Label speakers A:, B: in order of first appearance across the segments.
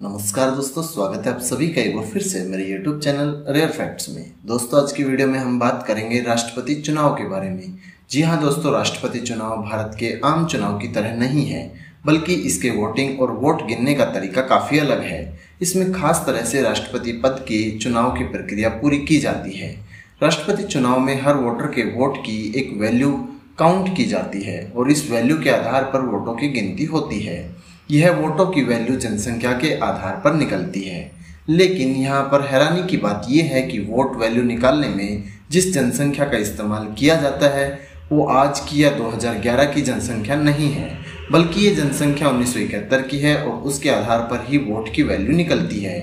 A: नमस्कार दोस्तों, स्वागत है आप सभी का एक बार फिर से मेरे YouTube चैनल रेयर फैक्ट्स में। दोस्तों, आज की वीडियो में हम बात करेंगे राष्ट्रपति चुनाव के बारे में। जी हाँ दोस्तों, राष्ट्रपति चुनाव भारत के आम चुनाव की तरह नहीं है, बल्कि इसके वोटिंग और वोट गिनने का तरीका काफ़ी अलग है। इसमें खास तरह से राष्ट्रपति पद के चुनाव की प्रक्रिया पूरी की जाती है। राष्ट्रपति चुनाव में हर वोटर के वोट की एक वैल्यू काउंट की जाती है और इस वैल्यू के आधार पर वोटों की गिनती होती है। यह वोटों की वैल्यू जनसंख्या के आधार पर निकलती है, लेकिन यहाँ पर हैरानी की बात यह है कि वोट वैल्यू निकालने में जिस जनसंख्या का इस्तेमाल किया जाता है वो आज की या 2011 की जनसंख्या नहीं है, बल्कि ये जनसंख्या 1971 की है और उसके आधार पर ही वोट की वैल्यू निकलती है।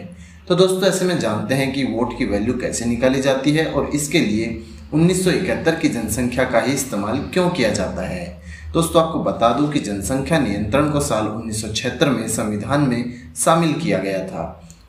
A: तो दोस्तों, ऐसे में जानते हैं कि वोट की वैल्यू कैसे निकाली जाती है और इसके लिए 1971 की जनसंख्या का ही इस्तेमाल क्यों किया जाता है। दोस्तों, आपको बता दूं कि जनसंख्या नियंत्रण को साल 1976 में संविधान में शामिल किया गया था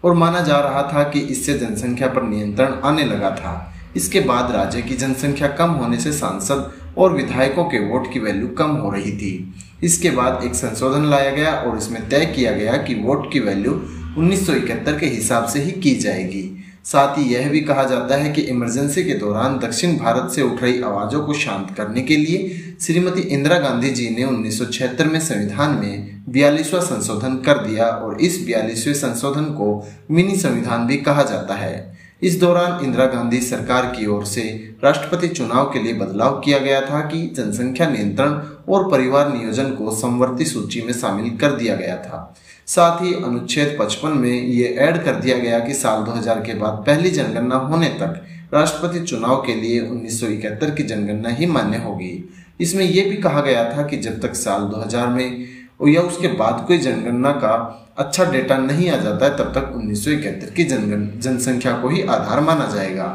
A: और माना जा रहा था कि इससे जनसंख्या पर नियंत्रण आने लगा था। इसके बाद राज्य की जनसंख्या कम होने से सांसद और विधायकों के वोट की वैल्यू कम हो रही थी। इसके बाद एक संशोधन लाया गया और इसमें तय किया गया कि वोट की वैल्यू 1971 के हिसाब से ही की जाएगी। साथ ही यह भी कहा जाता है कि इमरजेंसी के दौरान दक्षिण भारत से उठ रही आवाज़ों को शांत करने के लिए श्रीमती इंदिरा गांधी जी ने 1976 में संविधान में 42वां संशोधन कर दिया और इस 42वें संशोधन को मिनी संविधान भी कहा जाता है। इस दौरान इंदिरा गांधी सरकार की ओर से राष्ट्रपति चुनाव के लिए बदलाव किया गया था कि जनसंख्या नियंत्रण और परिवार नियोजन को समवर्ती सूची में शामिल कर दिया गया था। साथ ही अनुच्छेद 55 में ये ऐड कर दिया गया कि साल 2000 के बाद पहली जनगणना होने तक राष्ट्रपति चुनाव के लिए 1971 की जनगणना ही मान्य होगी। इसमें यह भी कहा गया था कि जब तक साल 2000 में या उसके बाद कोई जनगणना का अच्छा डेटा नहीं आ जाता है तब तक 1971 की जनसंख्या को ही आधार माना जाएगा।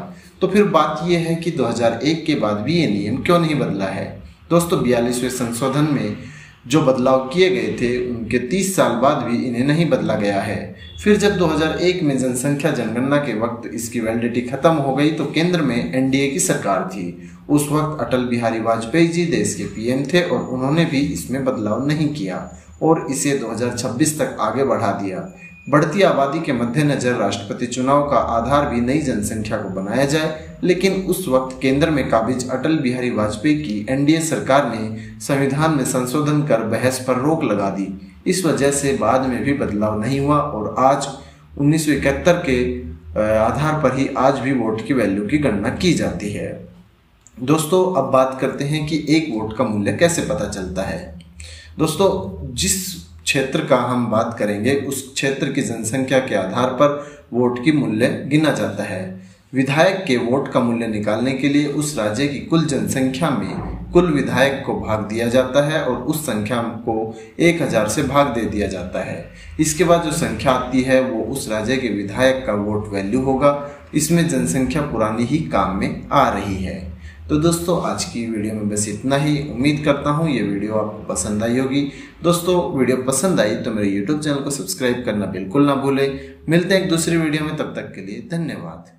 A: तो फिर बात यह है कि 2001 के बाद भी ये नियम क्यों नहीं बदला है। दोस्तों, 42वें संशोधन में जो बदलाव किए गए थे उनके 30 साल बाद भी इन्हें नहीं बदला गया है। फिर जब 2001 में जनसंख्या जनगणना के वक्त इसकी वैलिडिटी खत्म हो गई तो केंद्र में एनडीए की सरकार थी। उस वक्त अटल बिहारी वाजपेयी जी देश के पीएम थे और उन्होंने भी इसमें बदलाव नहीं किया और इसे 2026 तक आगे बढ़ा दिया। बढ़ती आबादी के मद्देनजर राष्ट्रपति चुनाव का आधार भी नई जनसंख्या को बनाया जाए, लेकिन उस वक्त केंद्र में काबिज अटल बिहारी वाजपेयी की एनडीए सरकार ने संविधान में संशोधन कर बहस पर रोक लगा दी। इस वजह से बाद में भी बदलाव नहीं हुआ और आज 1971 के आधार पर ही आज भी वोट की वैल्यू की गणना की जाती है। दोस्तों, अब बात करते हैं कि एक वोट का मूल्य कैसे पता चलता है। दोस्तों, जिस क्षेत्र का हम बात करेंगे उस क्षेत्र की जनसंख्या के आधार पर वोट की मूल्य गिना जाता है। विधायक के वोट का मूल्य निकालने के लिए उस राज्य की कुल जनसंख्या में कुल विधायक को भाग दिया जाता है और उस संख्या को 1000 से भाग दे दिया जाता है। इसके बाद जो संख्या आती है वो उस राज्य के विधायक का वोट वैल्यू होगा। इसमें जनसंख्या पुरानी ही काम में आ रही है। तो दोस्तों, आज की वीडियो में बस इतना ही। उम्मीद करता हूँ ये वीडियो आपको पसंद आई होगी। दोस्तों, वीडियो पसंद आई तो मेरे YouTube चैनल को सब्सक्राइब करना बिल्कुल ना भूलें। मिलते हैं एक दूसरी वीडियो में, तब तक के लिए धन्यवाद।